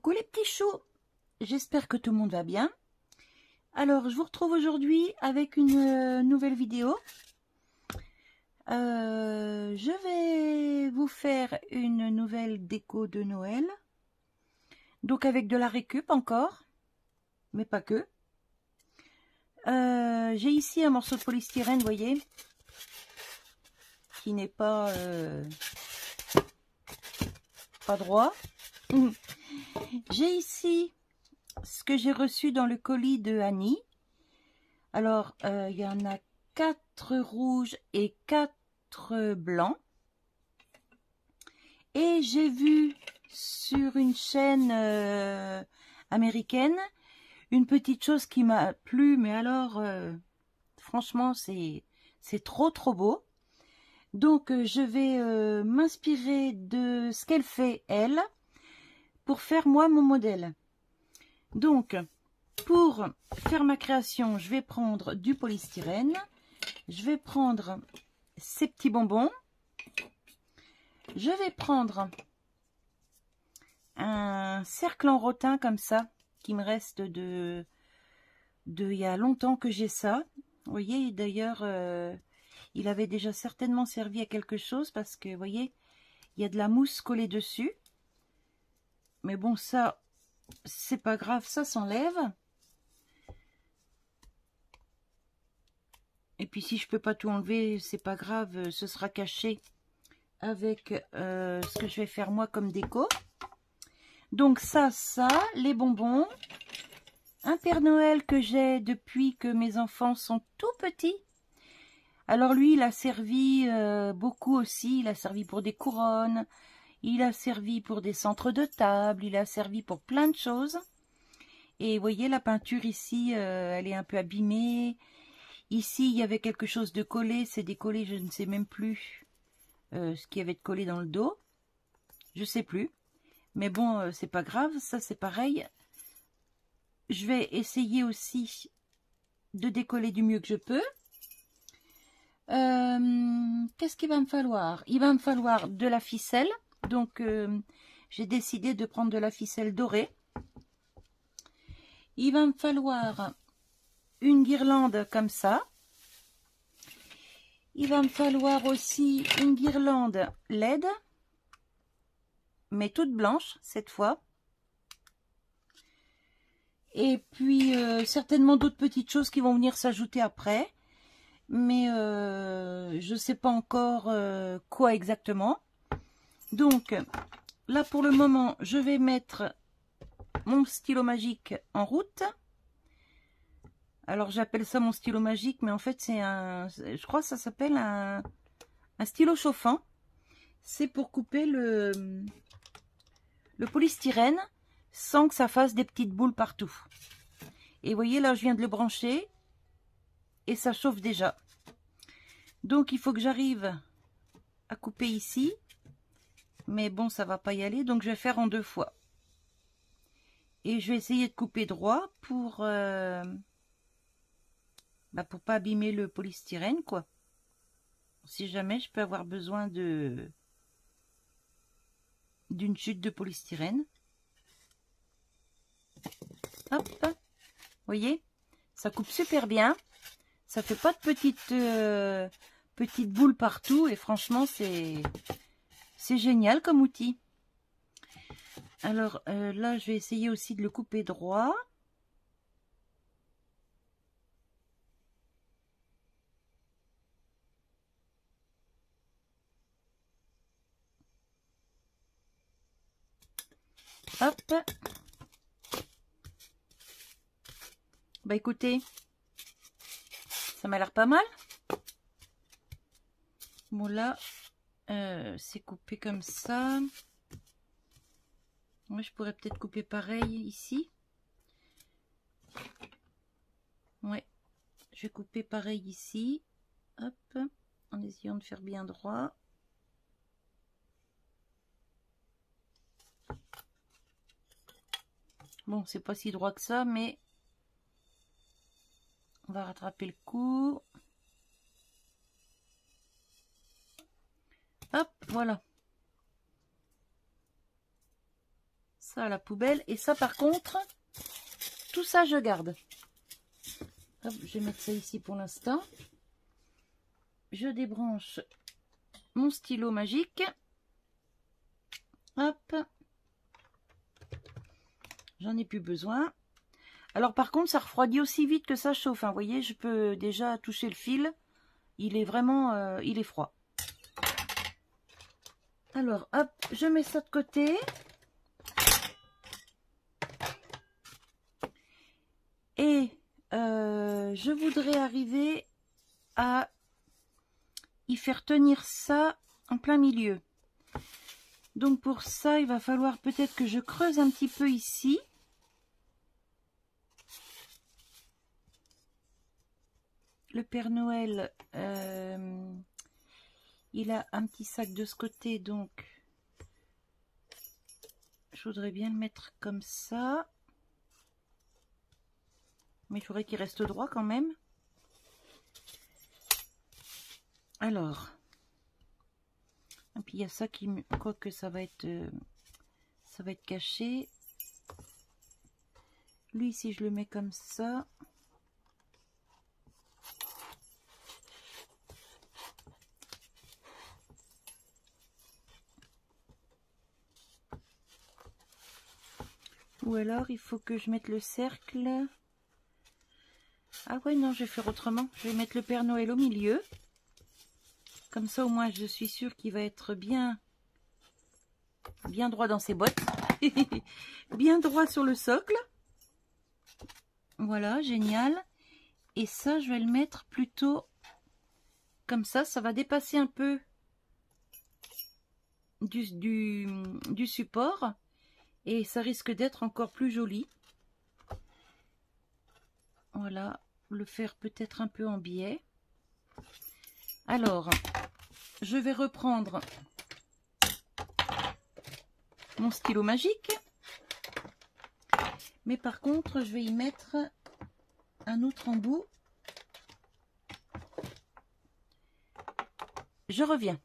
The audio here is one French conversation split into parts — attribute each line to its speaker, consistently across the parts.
Speaker 1: Coucou les petits choux, j'espère que tout le monde va bien. Alors je vous retrouve aujourd'hui avec une nouvelle vidéo. Je vais vous faire une nouvelle déco de Noël. Donc avec de la récup encore, mais pas que. J'ai ici un morceau de polystyrène, vous voyez, qui n'est pas droit. J'ai ici ce que j'ai reçu dans le colis de Annie. Alors, il y en a 4 rouges et 4 blancs. Et j'ai vu sur une chaîne américaine une petite chose qui m'a plu, mais alors, franchement, c'est trop beau. Donc, je vais m'inspirer de ce qu'elle fait, elle, pour faire moi mon modèle. Donc, pour faire ma création, je vais prendre du polystyrène. Je vais prendre ces petits bonbons. Je vais prendre un cercle en rotin comme ça, qui me reste de il y a longtemps que j'ai ça. Vous voyez, d'ailleurs, il avait déjà certainement servi à quelque chose parce que, vous voyez, il y a de la mousse collée dessus. Mais bon, ça, c'est pas grave, ça s'enlève. Et puis si je peux pas tout enlever, c'est pas grave, ce sera caché avec ce que je vais faire moi comme déco. Donc ça, les bonbons. Un Père Noël que j'ai depuis que mes enfants sont tout petits. Alors lui, il a servi beaucoup aussi. Il a servi pour des couronnes. Il a servi pour des centres de table. Il a servi pour plein de choses. Et vous voyez, la peinture ici, elle est un peu abîmée. Ici, il y avait quelque chose de collé. C'est décollé, je ne sais même plus ce qu'il y avait de collé dans le dos. Je sais plus. Mais bon, c'est pas grave. Ça, c'est pareil. Je vais essayer aussi de décoller du mieux que je peux. Qu'est-ce qu'il va me falloir? Il va me falloir de la ficelle. Donc, j'ai décidé de prendre de la ficelle dorée. Il va me falloir une guirlande comme ça. Il va me falloir aussi une guirlande LED, mais toute blanche cette fois. Et puis certainement d'autres petites choses qui vont venir s'ajouter après. Mais je ne sais pas encore quoi exactement. Donc là pour le moment, je vais mettre mon stylo magique en route. Alors j'appelle ça mon stylo magique, mais en fait c'est je crois que ça s'appelle un stylo chauffant. C'est pour couper le polystyrène sans que ça fasse des petites boules partout. Et vous voyez là, je viens de le brancher et ça chauffe déjà. Donc il faut que j'arrive à couper ici, mais bon, ça va pas y aller, donc je vais faire en 2 fois. Et je vais essayer de couper droit pour pas abîmer le polystyrène, quoi. Si jamais je peux avoir besoin d'une chute de polystyrène. Hop, vous voyez, ça coupe super bien. Ça fait pas de petites boules partout et franchement c'est génial comme outil. Alors là je vais essayer aussi de le couper droit. Hop. Bah écoutez, ça m'a l'air pas mal. Bon là, c'est coupé comme ça. Moi je pourrais peut-être couper pareil ici. Ouais, je vais couper pareil ici. Hop, en essayant de faire bien droit. Bon, c'est pas si droit que ça, mais on va rattraper le coup. Hop, voilà. Ça à la poubelle. Et ça par contre, tout ça je garde. Hop, je vais mettre ça ici pour l'instant. Je débranche mon stylo magique. Hop. J'en ai plus besoin. Alors par contre, ça refroidit aussi vite que ça chauffe. Hein. Vous voyez, je peux déjà toucher le fil. Il est vraiment, il est froid. Alors, hop, je mets ça de côté. Et je voudrais arriver à y faire tenir ça en plein milieu. Donc pour ça, il va falloir peut-être que je creuse un petit peu ici. Le Père Noël, il a un petit sac de ce côté, donc je voudrais bien le mettre comme ça. Mais il faudrait qu'il reste droit quand même. Alors, et puis il y a ça qui, quoique ça va être caché. Lui, si je le mets comme ça. Ou alors, il faut que je mette le cercle. Ah ouais, non, je vais faire autrement. Je vais mettre le Père Noël au milieu. Comme ça, au moins, je suis sûre qu'il va être bien droit dans ses bottes. Bien droit sur le socle. Voilà, génial. Et ça, je vais le mettre plutôt comme ça. Ça va dépasser un peu du support. Et ça risque d'être encore plus joli. Voilà, le faire peut-être un peu en biais. Alors, je vais reprendre mon stylo magique. Mais par contre, je vais y mettre un autre embout. Je reviens.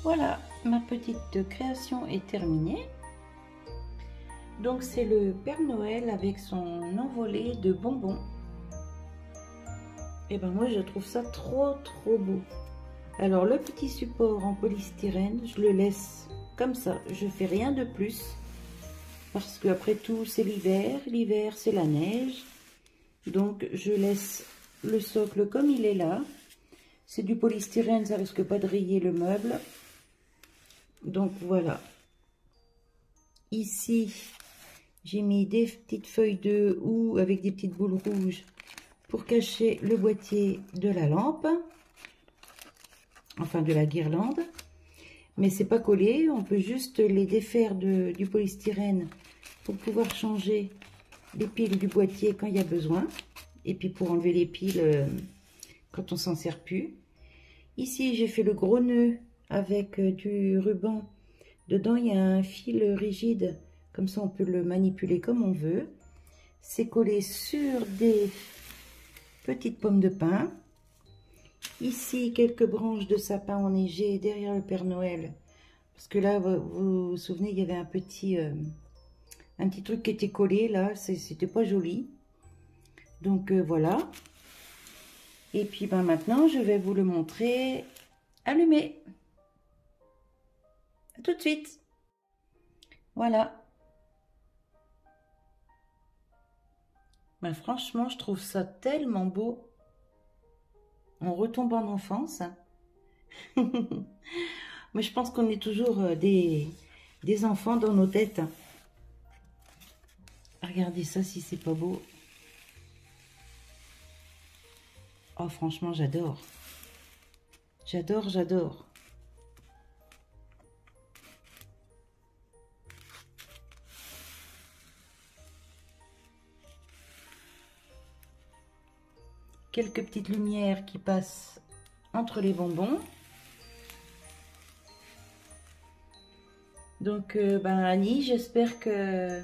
Speaker 1: Voilà, ma petite création est terminée. Donc c'est le Père Noël avec son envolée de bonbons. Et ben moi je trouve ça trop beau. Alors le petit support en polystyrène, je le laisse comme ça. Je fais rien de plus. Parce qu'après tout c'est l'hiver. L'hiver c'est la neige. Donc je laisse le socle comme il est là. C'est du polystyrène, ça risque pas de rayer le meuble. Donc voilà. Ici, j'ai mis des petites feuilles de houx avec des petites boules rouges pour cacher le boîtier de la lampe. Enfin de la guirlande. Mais c'est pas collé, on peut juste les défaire du polystyrène pour pouvoir changer les piles du boîtier quand il y a besoin. Et puis pour enlever les piles quand on s'en sert plus. Ici, j'ai fait le gros nœud avec du ruban. Dedans, il y a un fil rigide. Comme ça, on peut le manipuler comme on veut. C'est collé sur des petites pommes de pin. Ici, quelques branches de sapin enneigées derrière le Père Noël. Parce que là, vous vous souvenez, il y avait un petit truc qui était collé. Là, c'était pas joli. Donc, voilà. Et puis ben maintenant, je vais vous le montrer allumé. À tout de suite. Voilà. Ben franchement, je trouve ça tellement beau. On retombe en enfance. Mais je pense qu'on est toujours des enfants dans nos têtes. Regardez ça si c'est pas beau. Oh, franchement, j'adore. J'adore, j'adore. Quelques petites lumières qui passent entre les bonbons. Donc, ben Annie, j'espère que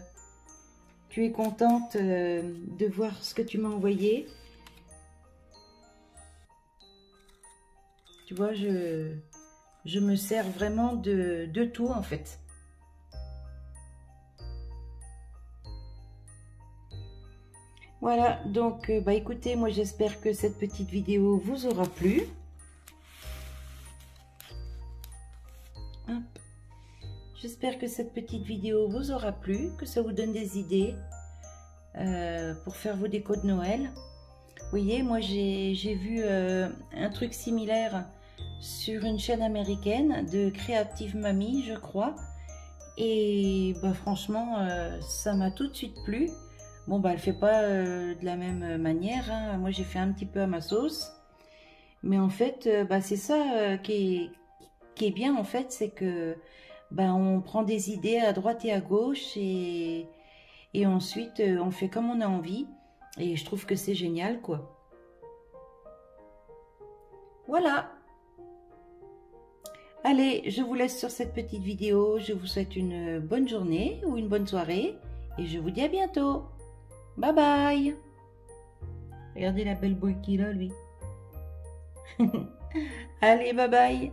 Speaker 1: tu es contente de voir ce que tu m'as envoyé. Tu vois, je me sers vraiment de tout en fait. Voilà, donc bah écoutez, moi j'espère que cette petite vidéo vous aura plu. J'espère que cette petite vidéo vous aura plu, que ça vous donne des idées pour faire vos décos de Noël. Vous voyez, moi j'ai vu un truc similaire sur une chaîne américaine de Creative Mamie, je crois. Et bah, franchement, ça m'a tout de suite plu. Bon, bah, elle fait pas de la même manière, hein. Moi, j'ai fait un petit peu à ma sauce. Mais en fait, bah, c'est ça qui est bien, en fait, c'est que bah, on prend des idées à droite et à gauche et ensuite, on fait comme on a envie. Et je trouve que c'est génial, quoi. Voilà. Allez, je vous laisse sur cette petite vidéo. Je vous souhaite une bonne journée ou une bonne soirée. Et je vous dis à bientôt. Bye bye. Regardez la belle boule qu'il a, lui. Allez, bye bye.